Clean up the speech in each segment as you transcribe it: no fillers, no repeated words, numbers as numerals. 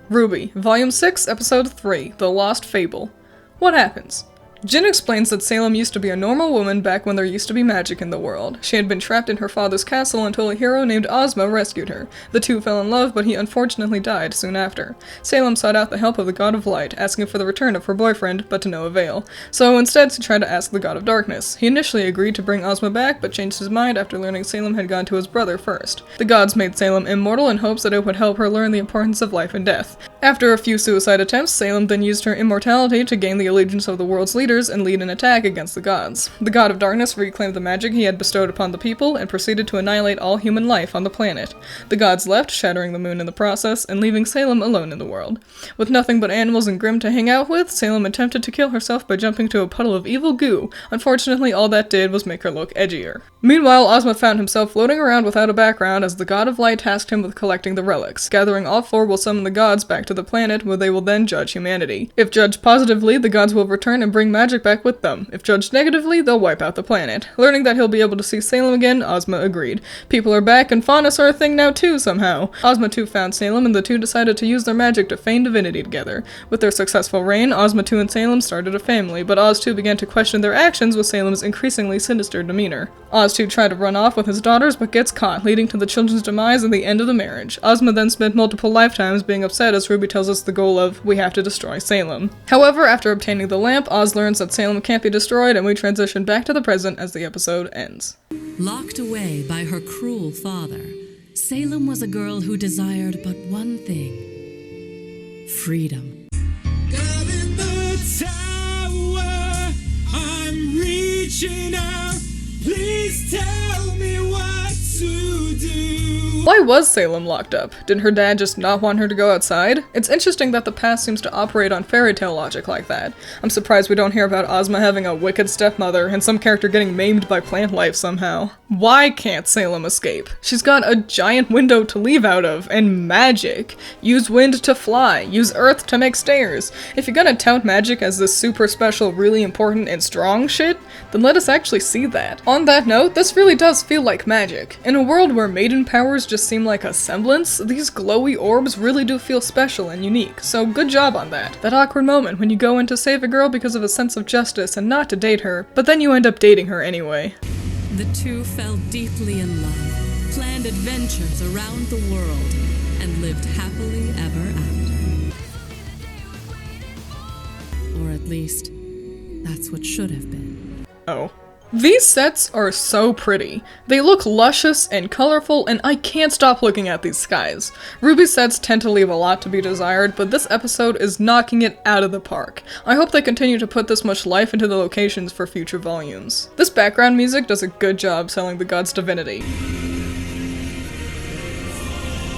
RWBY, Volume 6, Episode 3, The Lost Fable. What happens? Jin explains that Salem used to be a normal woman back when there used to be magic in the world. She had been trapped in her father's castle until a hero named Ozma rescued her. The two fell in love, but he unfortunately died soon after. Salem sought out the help of the God of Light, asking for the return of her boyfriend, but to no avail. So instead she tried to ask the God of Darkness. He initially agreed to bring Ozma back, but changed his mind after learning Salem had gone to his brother first. The gods made Salem immortal in hopes that it would help her learn the importance of life and death. After a few suicide attempts, Salem then used her immortality to gain the allegiance of the world's leaders and lead an attack against the gods. The God of Darkness reclaimed the magic he had bestowed upon the people and proceeded to annihilate all human life on the planet. The gods left, shattering the moon in the process, and leaving Salem alone in the world. With nothing but animals and Grimm to hang out with, Salem attempted to kill herself by jumping to a puddle of evil goo. Unfortunately, all that did was make her look edgier. Meanwhile, Ozma found himself floating around without a background as the God of Light tasked him with collecting the relics. Gathering all four will summon the gods back to the planet, where they will then judge humanity. If judged positively, the gods will return and bring magic back with them. If judged negatively, they'll wipe out the planet. Learning that he'll be able to see Salem again, Ozma agreed. People are back and faunas are a thing now too, somehow. Ozma too found Salem, and the two decided to use their magic to feign divinity together. With their successful reign, Ozma 2 and Salem started a family, but Oz 2 began to question their actions with Salem's increasingly sinister demeanor. Oz 2 tried to run off with his daughters, but gets caught, leading to the children's demise and the end of the marriage. Ozma then spent multiple lifetimes being upset as RWBY tells us the goal of, we have to destroy Salem. However, after obtaining the lamp, Oz learns that Salem can't be destroyed, and we transition back to the present as the episode ends. Locked away by her cruel father, Salem was a girl who desired but one thing: freedom. God in the tower, I'm reaching out, please tell me what to do. Why was Salem locked up? Did her dad just not want her to go outside? It's interesting that the past seems to operate on fairy tale logic like that. I'm surprised we don't hear about Ozma having a wicked stepmother and some character getting maimed by plant life somehow. Why can't Salem escape? She's got a giant window to leave out of, and magic. Use wind to fly, use earth to make stairs. If you're gonna tout magic as this super special, really important, and strong shit, then let us actually see that. On that note, this really does feel like magic. In a world where maiden powers just seem like a semblance, these glowy orbs really do feel special and unique, so good job on that. That awkward moment when you go in to save a girl because of a sense of justice and not to date her, but then you end up dating her anyway. The two fell deeply in love, planned adventures around the world, and lived happily ever after. Or at least, that's what should have been. Oh. These sets are so pretty. They look luscious and colorful, and I can't stop looking at these skies. RWBY sets tend to leave a lot to be desired, but this episode is knocking it out of the park. I hope they continue to put this much life into the locations for future volumes. This background music does a good job selling the god's divinity.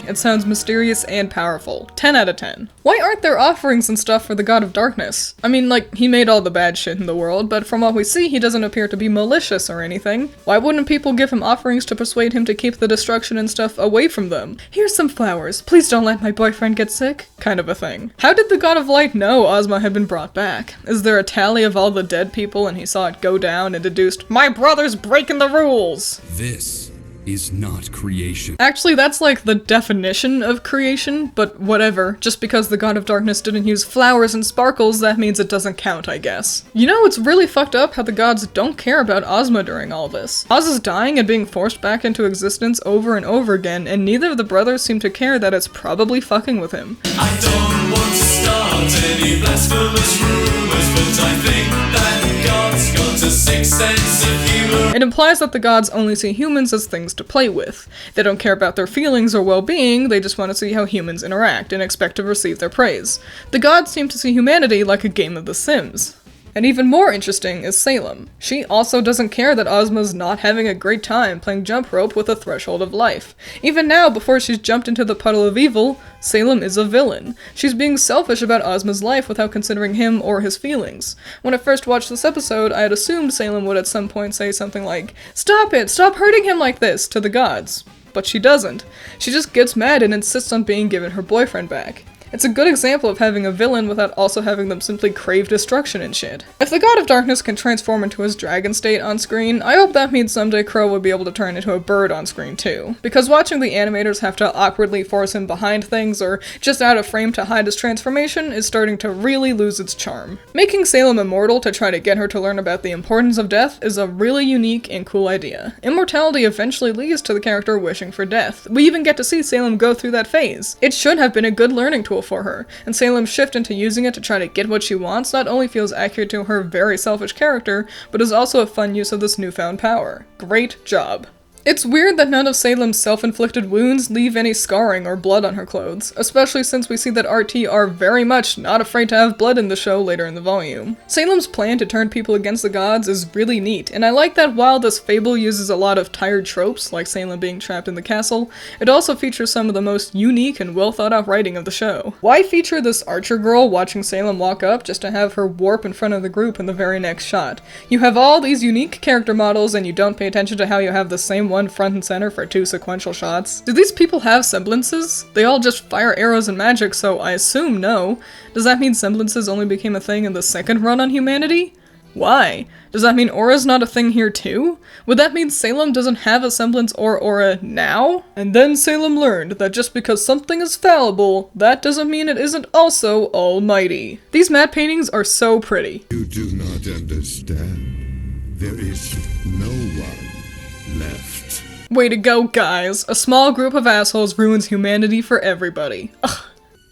It sounds mysterious and powerful. 10 out of 10. Why aren't there offerings and stuff for the God of Darkness? I mean, like, he made all the bad shit in the world, but from what we see, he doesn't appear to be malicious or anything. Why wouldn't people give him offerings to persuade him to keep the destruction and stuff away from them? Here's some flowers. Please don't let my boyfriend get sick. Kind of a thing. How did the God of Light know Ozma had been brought back? Is there a tally of all the dead people and he saw it go down and deduced, my brother's breaking the rules? This is not creation. Actually, that's like the definition of creation, but whatever. Just because the God of Darkness didn't use flowers and sparkles, that means it doesn't count, I guess. You know, it's really fucked up how the gods don't care about Ozma during all this. Oz is dying and being forced back into existence over and over again, and neither of the brothers seem to care that it's probably fucking with him. I don't want to start any blasphemous rumors, but I think that God's got a sixth sense of humor. It implies that the gods only see humans as things to play with. They don't care about their feelings or well-being, they just want to see how humans interact and expect to receive their praise. The gods seem to see humanity like a game of The Sims. And even more interesting is Salem. She also doesn't care that Ozma's not having a great time playing jump rope with the threshold of life. Even now, before she's jumped into the puddle of evil, Salem is a villain. She's being selfish about Ozma's life without considering him or his feelings. When I first watched this episode, I had assumed Salem would at some point say something like, "Stop it! Stop hurting him like this!" to the gods. But she doesn't. She just gets mad and insists on being given her boyfriend back. It's a good example of having a villain without also having them simply crave destruction and shit. If the God of Darkness can transform into his dragon state on screen, I hope that means someday Crow will be able to turn into a bird on screen too. Because watching the animators have to awkwardly force him behind things or just out of frame to hide his transformation is starting to really lose its charm. Making Salem immortal to try to get her to learn about the importance of death is a really unique and cool idea. Immortality eventually leads to the character wishing for death. We even get to see Salem go through that phase. It should have been a good learning tool for her, and Salem's shift into using it to try to get what she wants not only feels accurate to her very selfish character, but is also a fun use of this newfound power. Great job. It's weird that none of Salem's self-inflicted wounds leave any scarring or blood on her clothes, especially since we see that RT are very much not afraid to have blood in the show later in the volume. Salem's plan to turn people against the gods is really neat, and I like that while this fable uses a lot of tired tropes, like Salem being trapped in the castle, it also features some of the most unique and well thought out writing of the show. Why feature this archer girl watching Salem walk up just to have her warp in front of the group in the very next shot? You have all these unique character models and you don't pay attention to how you have the same one front and center for 2 sequential shots? Do these people have semblances? They all just fire arrows and magic, so I assume no. Does that mean semblances only became a thing in the second run on humanity? Why? Does that mean aura's not a thing here too? Would that mean Salem doesn't have a semblance or aura now? And then Salem learned that just because something is fallible, that doesn't mean it isn't also almighty. These matte paintings are so pretty. You do not understand. There is no one left. Way to go, guys. A small group of assholes ruins humanity for everybody. Ugh.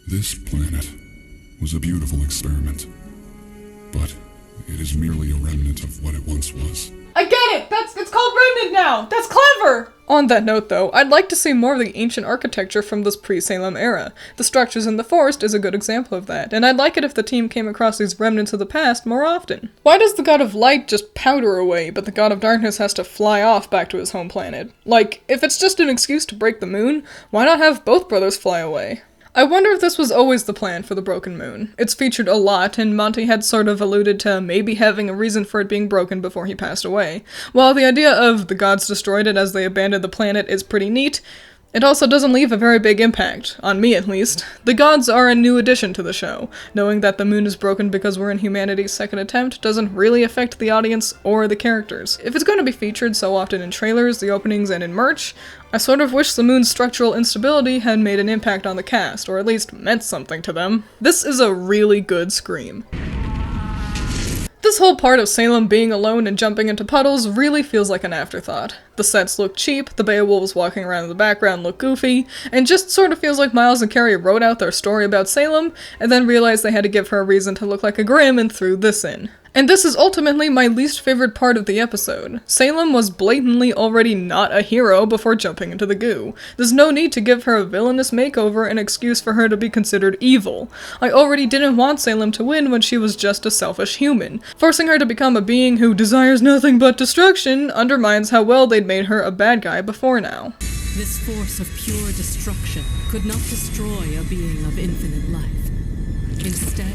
This planet was a beautiful experiment, but it is merely a remnant of what it once was. I get it! It's called Remnant now! That's clever! On that note though, I'd like to see more of the ancient architecture from this pre-Salem era. The structures in the forest is a good example of that, and I'd like it if the team came across these remnants of the past more often. Why does the God of Light just powder away, but the God of Darkness has to fly off back to his home planet? Like, if it's just an excuse to break the moon, why not have both brothers fly away? I wonder if this was always the plan for the Broken Moon. It's featured a lot, and Monty had sort of alluded to maybe having a reason for it being broken before he passed away. While the idea of the gods destroyed it as they abandoned the planet is pretty neat, it also doesn't leave a very big impact, on me at least. The gods are a new addition to the show. Knowing that the moon is broken because we're in humanity's second attempt doesn't really affect the audience or the characters. If it's going to be featured so often in trailers, the openings, and in merch, I sort of wish the moon's structural instability had made an impact on the cast, or at least meant something to them. This is a really good scream. This whole part of Salem being alone and jumping into puddles really feels like an afterthought. The sets look cheap, the Beowulfs walking around in the background look goofy, and just sort of feels like Miles and Carrie wrote out their story about Salem, and then realized they had to give her a reason to look like a Grimm and threw this in. And this is ultimately my least favorite part of the episode. Salem was blatantly already not a hero before jumping into the goo. There's no need to give her a villainous makeover, an excuse for her to be considered evil. I already didn't want Salem to win when she was just a selfish human. Forcing her to become a being who desires nothing but destruction undermines how well they'd made her a bad guy before now. This force of pure destruction could not destroy a being of infinite life. Instead,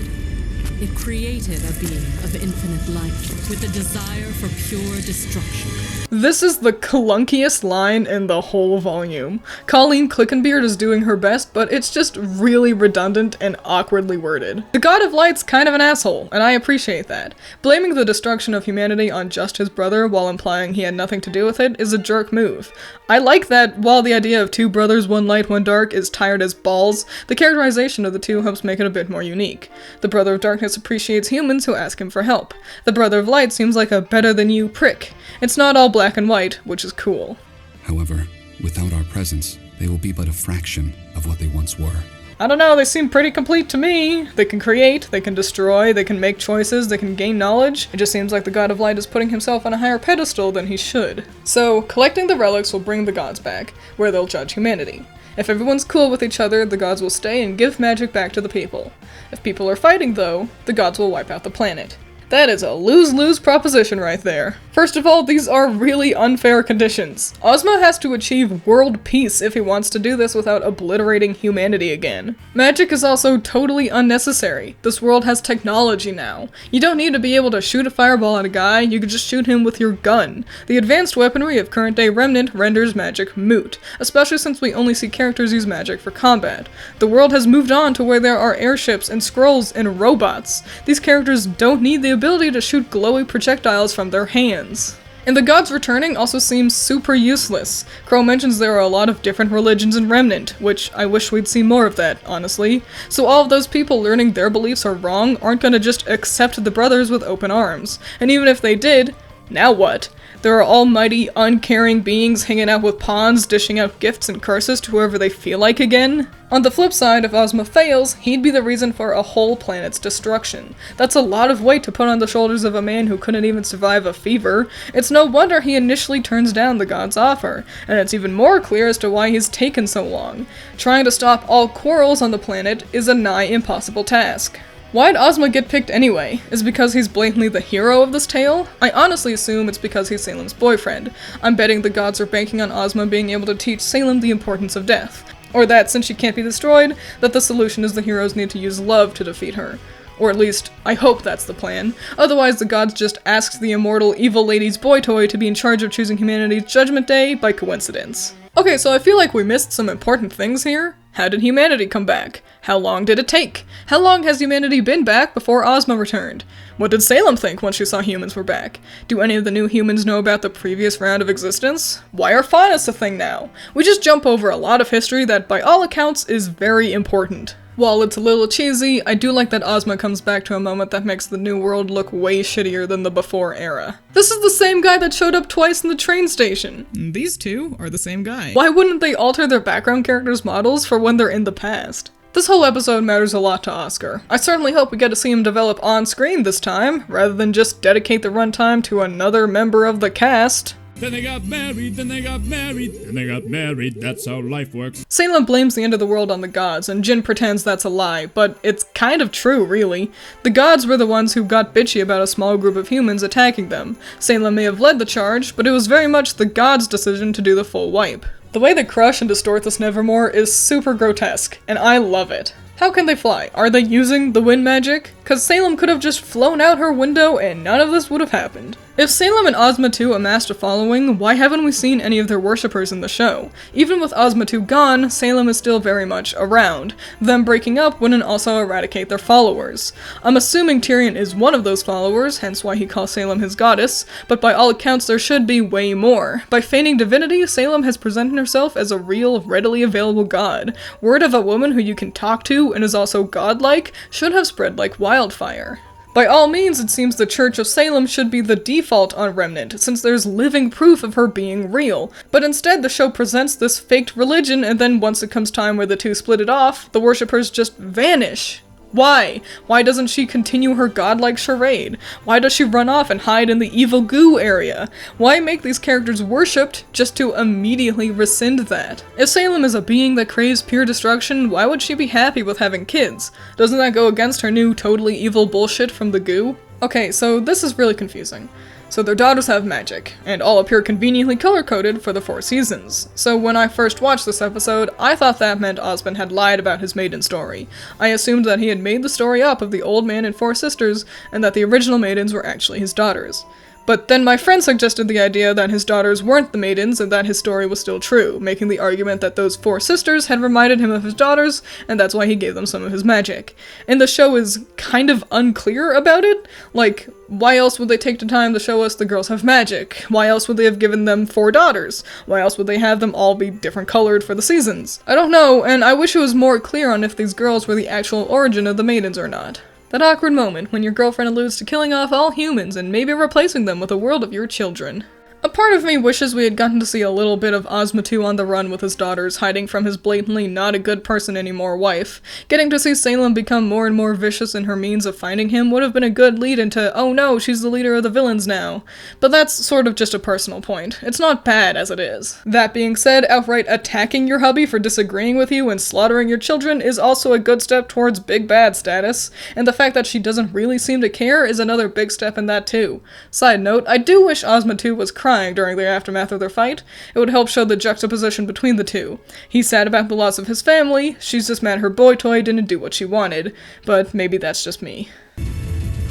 it created a being of infinite life with a desire for pure destruction. This is the clunkiest line in the whole volume. Colleen Clickenbeard is doing her best, but it's just really redundant and awkwardly worded. The God of Light's kind of an asshole, and I appreciate that. Blaming the destruction of humanity on just his brother while implying he had nothing to do with it is a jerk move. I like that while the idea of 2 brothers, 1 light, 1 dark is tired as balls, the characterization of the 2 helps make it a bit more unique. The Brother of Darkness appreciates humans who ask him for help. The Brother of Light seems like a better-than-you prick. It's not all black and white, which is cool. However, without our presence, they will be but a fraction of what they once were. I don't know, they seem pretty complete to me. They can create, they can destroy, they can make choices, they can gain knowledge. It just seems like the God of Light is putting himself on a higher pedestal than he should. So, collecting the relics will bring the gods back, where they'll judge humanity. If everyone's cool with each other, the gods will stay and give magic back to the people. If people are fighting, though, the gods will wipe out the planet. That is a lose-lose proposition right there. First of all, these are really unfair conditions. Ozma has to achieve world peace if he wants to do this without obliterating humanity again. Magic is also totally unnecessary. This world has technology now. You don't need to be able to shoot a fireball at a guy, you could just shoot him with your gun. The advanced weaponry of current-day Remnant renders magic moot, especially since we only see characters use magic for combat. The world has moved on to where there are airships and scrolls and robots. These characters don't need the ability to shoot glowy projectiles from their hands. And the gods returning also seems super useless. Crow mentions there are a lot of different religions in Remnant, which I wish we'd see more of that, honestly. So all of those people learning their beliefs are wrong aren't gonna just accept the brothers with open arms. And even if they did, now what? There are almighty, uncaring beings hanging out with pawns, dishing out gifts and curses to whoever they feel like again? On the flip side, if Ozma fails, he'd be the reason for a whole planet's destruction. That's a lot of weight to put on the shoulders of a man who couldn't even survive a fever. It's no wonder he initially turns down the god's offer, and it's even more clear as to why he's taken so long. Trying to stop all quarrels on the planet is a nigh impossible task. Why'd Ozma get picked anyway? Is it because he's blatantly the hero of this tale? I honestly assume it's because he's Salem's boyfriend. I'm betting the gods are banking on Ozma being able to teach Salem the importance of death. Or that, since she can't be destroyed, that the solution is the heroes need to use love to defeat her. Or at least, I hope that's the plan. Otherwise, the gods just asked the immortal evil lady's boy toy to be in charge of choosing humanity's Judgment Day by coincidence. Okay, so I feel like we missed some important things here. How did humanity come back? How long did it take? How long has humanity been back before Ozma returned? What did Salem think when she saw humans were back? Do any of the new humans know about the previous round of existence? Why are faunas a thing now? We just jump over a lot of history that by all accounts is very important. While it's a little cheesy, I do like that Ozma comes back to a moment that makes the new world look way shittier than the before era. This is the same guy that showed up twice in the train station. These two are the same guy. Why wouldn't they alter their background characters' models for when they're in the past? This whole episode matters a lot to Oscar. I certainly hope we get to see him develop on screen this time, rather than just dedicate the runtime to another member of the cast. Then they got married, then they got married, then they got married, that's how life works. Salem blames the end of the world on the gods, and Jin pretends that's a lie, but it's kind of true, really. The gods were the ones who got bitchy about a small group of humans attacking them. Salem may have led the charge, but it was very much the gods' decision to do the full wipe. The way they crush and distort this Nevermore is super grotesque, and I love it. How can they fly? Are they using the wind magic? Cause Salem could have just flown out her window and none of this would have happened. If Salem and Ozma 2 amassed a following, why haven't we seen any of their worshippers in the show? Even with Ozma 2 gone, Salem is still very much around. Them breaking up wouldn't also eradicate their followers. I'm assuming Tyrion is one of those followers, hence why he calls Salem his goddess, but by all accounts there should be way more. By feigning divinity, Salem has presented herself as a real, readily available god. Word of a woman who you can talk to and is also godlike should have spread like wildfire. By all means, it seems the Church of Salem should be the default on Remnant, since there's living proof of her being real. But instead, the show presents this faked religion, and then once it comes time where the two split it off, the worshippers just vanish. Why? Why doesn't she continue her godlike charade? Why does she run off and hide in the evil goo area? Why make these characters worshipped just to immediately rescind that? If Salem is a being that craves pure destruction, why would she be happy with having kids? Doesn't that go against her new totally evil bullshit from the goo? Okay, so this is really confusing. So their daughters have magic, and all appear conveniently color-coded for the 4 seasons. So when I first watched this episode, I thought that meant Osmond had lied about his maiden story. I assumed that he had made the story up of the old man and 4 sisters, and that the original maidens were actually his daughters. But then my friend suggested the idea that his daughters weren't the maidens and that his story was still true, making the argument that those 4 sisters had reminded him of his daughters, and that's why he gave them some of his magic. And the show is kind of unclear about it. Like, why else would they take the time to show us the girls have magic? Why else would they have given them 4 daughters? Why else would they have them all be different colored for the seasons? I don't know, and I wish it was more clear on if these girls were the actual origin of the maidens or not. That awkward moment when your girlfriend alludes to killing off all humans and maybe replacing them with a world of your children. A part of me wishes we had gotten to see a little bit of Ozma 2 on the run with his daughters, hiding from his blatantly not a good person anymore wife. Getting to see Salem become more and more vicious in her means of finding him would have been a good lead into, oh no, she's the leader of the villains now. But that's sort of just a personal point. It's not bad as it is. That being said, outright attacking your hubby for disagreeing with you and slaughtering your children is also a good step towards big bad status, and the fact that she doesn't really seem to care is another big step in that too. Side note, I do wish Ozma 2 was crying during the aftermath of their fight. It would help show the juxtaposition between the two. He's sad about the loss of his family, she's just mad her boy toy didn't do what she wanted. But maybe that's just me.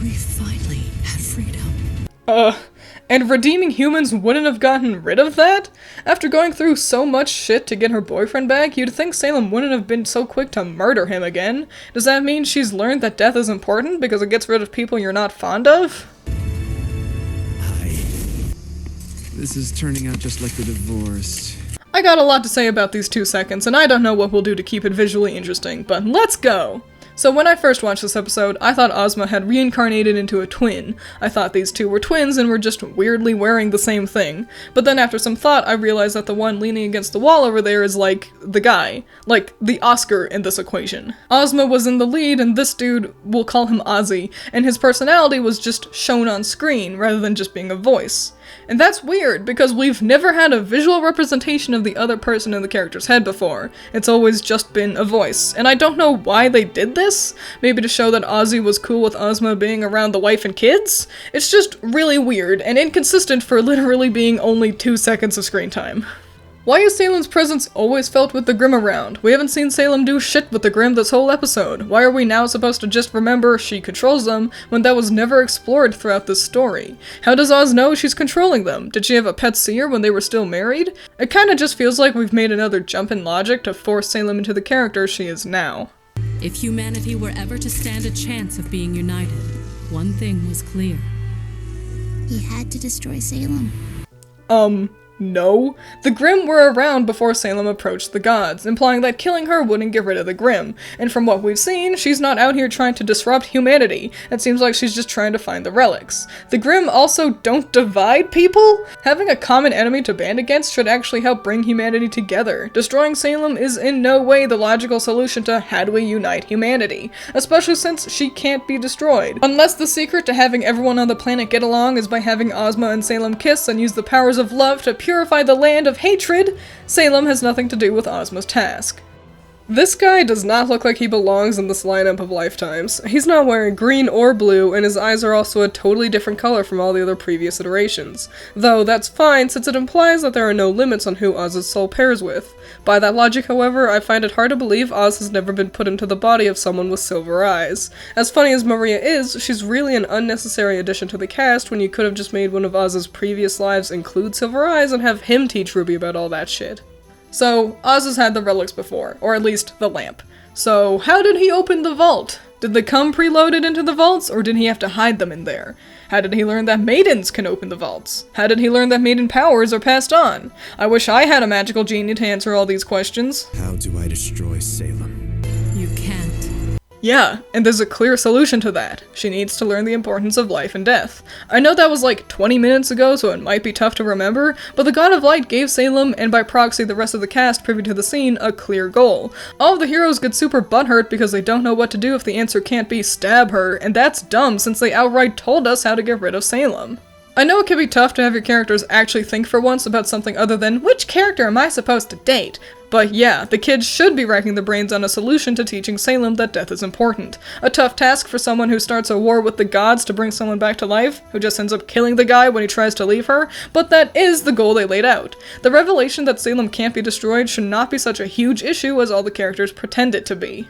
We finally have freedom. And redeeming humans wouldn't have gotten rid of that? After going through so much shit to get her boyfriend back, you'd think Salem wouldn't have been so quick to murder him again. Does that mean she's learned that death is important because it gets rid of people you're not fond of? This is turning out just like the divorce. I got a lot to say about these 2 seconds, and I don't know what we'll do to keep it visually interesting, but let's go! So when I first watched this episode, I thought Ozma had reincarnated into a twin. I thought these two were twins and were just weirdly wearing the same thing. But then after some thought, I realized that the one leaning against the wall over there is like the guy. Like the Oscar in this equation. Ozma was in the lead and this dude, we'll call him Ozzy, and his personality was just shown on screen rather than just being a voice. And that's weird, because we've never had a visual representation of the other person in the character's head before. It's always just been a voice. And I don't know why they did this? Maybe to show that Ozzy was cool with Ozma being around the wife and kids? It's just really weird, and inconsistent for literally being only 2 seconds of screen time. Why is Salem's presence always felt with the Grimm around? We haven't seen Salem do shit with the Grimm this whole episode. Why are we now supposed to just remember she controls them when that was never explored throughout this story? How does Oz know she's controlling them? Did she have a pet seer when they were still married? It kinda just feels like we've made another jump in logic to force Salem into the character she is now. If humanity were ever to stand a chance of being united, one thing was clear. He had to destroy Salem. No. The Grimm were around before Salem approached the gods, implying that killing her wouldn't get rid of the Grimm, and from what we've seen, she's not out here trying to disrupt humanity. It seems like she's just trying to find the relics. The Grimm also don't divide people? Having a common enemy to band against should actually help bring humanity together. Destroying Salem is in no way the logical solution to how do we unite humanity, especially since she can't be destroyed. Unless the secret to having everyone on the planet get along is by having Ozma and Salem kiss and use the powers of love to purify the land of hatred, Salem has nothing to do with Ozma's task. This guy does not look like he belongs in this lineup of lifetimes. He's not wearing green or blue, and his eyes are also a totally different color from all the other previous iterations. Though that's fine, since it implies that there are no limits on who Oz's soul pairs with. By that logic, however, I find it hard to believe Oz has never been put into the body of someone with silver eyes. As funny as Maria is, she's really an unnecessary addition to the cast when you could have just made one of Oz's previous lives include silver eyes and have him teach Ruby about all that shit. So, Oz has had the relics before, or at least the lamp. So, how did he open the vault? Did they come preloaded into the vaults, or did he have to hide them in there? How did he learn that maidens can open the vaults? How did he learn that maiden powers are passed on? I wish I had a magical genie to answer all these questions. How do I destroy Salem? You can't. Yeah, and there's a clear solution to that. She needs to learn the importance of life and death. I know that was like 20 minutes ago, so it might be tough to remember, but the God of Light gave Salem, and by proxy the rest of the cast privy to the scene, a clear goal. All of the heroes get super butthurt because they don't know what to do if the answer can't be stab her, and that's dumb since they outright told us how to get rid of Salem. I know it can be tough to have your characters actually think for once about something other than, which character am I supposed to date? But yeah, the kids should be racking their brains on a solution to teaching Salem that death is important. A tough task for someone who starts a war with the gods to bring someone back to life, who just ends up killing the guy when he tries to leave her, but that is the goal they laid out. The revelation that Salem can't be destroyed should not be such a huge issue as all the characters pretend it to be.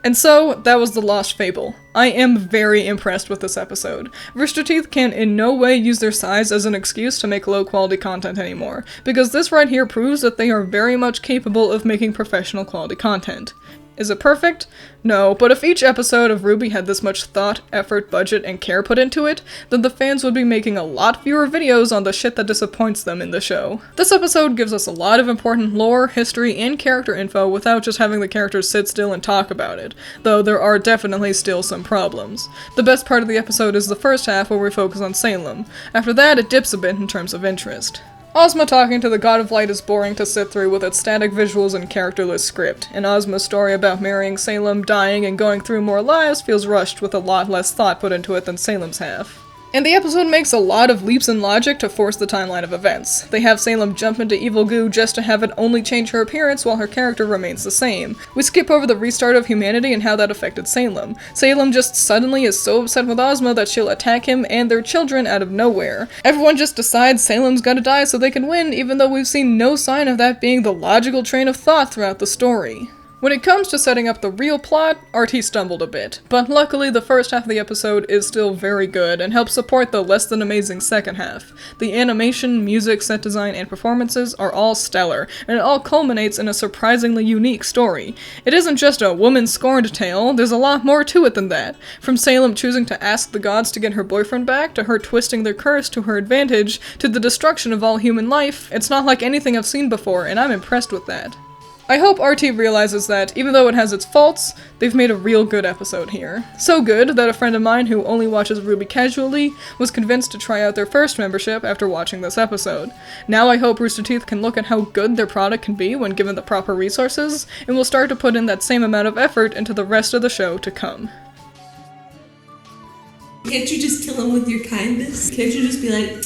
And so, that was The Lost Fable. I am very impressed with this episode. Roosterteeth can in no way use their size as an excuse to make low-quality content anymore, because this right here proves that they are very much capable of making professional quality content. Is it perfect? No, but if each episode of RWBY had this much thought, effort, budget, and care put into it, then the fans would be making a lot fewer videos on the shit that disappoints them in the show. This episode gives us a lot of important lore, history, and character info without just having the characters sit still and talk about it, though there are definitely still some problems. The best part of the episode is the first half where we focus on Salem. After that, it dips a bit in terms of interest. Ozma talking to the God of Light is boring to sit through with its static visuals and characterless script, and Ozma's story about marrying Salem, dying, and going through more lives feels rushed with a lot less thought put into it than Salem's half. And the episode makes a lot of leaps in logic to force the timeline of events. They have Salem jump into evil goo just to have it only change her appearance while her character remains the same. We skip over the restart of humanity and how that affected Salem. Salem just suddenly is so upset with Ozma that she'll attack him and their children out of nowhere. Everyone just decides Salem's gotta die so they can win, even though we've seen no sign of that being the logical train of thought throughout the story. When it comes to setting up the real plot, RT stumbled a bit, but luckily the first half of the episode is still very good and helps support the less than amazing second half. The animation, music, set design, and performances are all stellar, and it all culminates in a surprisingly unique story. It isn't just a woman-scorned tale, there's a lot more to it than that. From Salem choosing to ask the gods to get her boyfriend back, to her twisting their curse to her advantage, to the destruction of all human life, it's not like anything I've seen before, and I'm impressed with that. I hope RT realizes that, even though it has its faults, they've made a real good episode here. So good that a friend of mine who only watches RWBY casually was convinced to try out their first membership after watching this episode. Now I hope Roosterteeth can look at how good their product can be when given the proper resources, and will start to put in that same amount of effort into the rest of the show to come. Can't you just kill him with your kindness? Can't you just be like,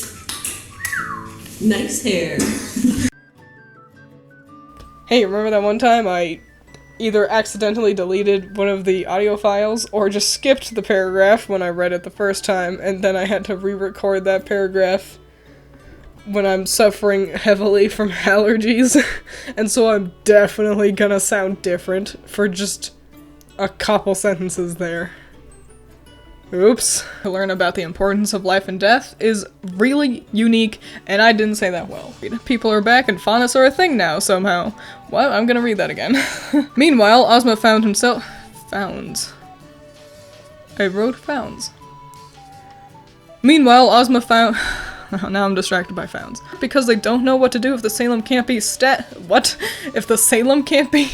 nice hair? Hey, remember that one time I either accidentally deleted one of the audio files or just skipped the paragraph when I read it the first time, and then I had to re-record that paragraph when I'm suffering heavily from allergies, and so I'm definitely gonna sound different for just a couple sentences there. Oops. To learn about the importance of life and death is really unique, and I didn't say that well. People are back and faunas are a thing now, somehow. What? I'm gonna read that again. Meanwhile, Ozma found himself- Founds. I wrote founds. Meanwhile, Ozma found- Now I'm distracted by founds. Because they don't know what to do if the Salem can't be If the Salem can't be-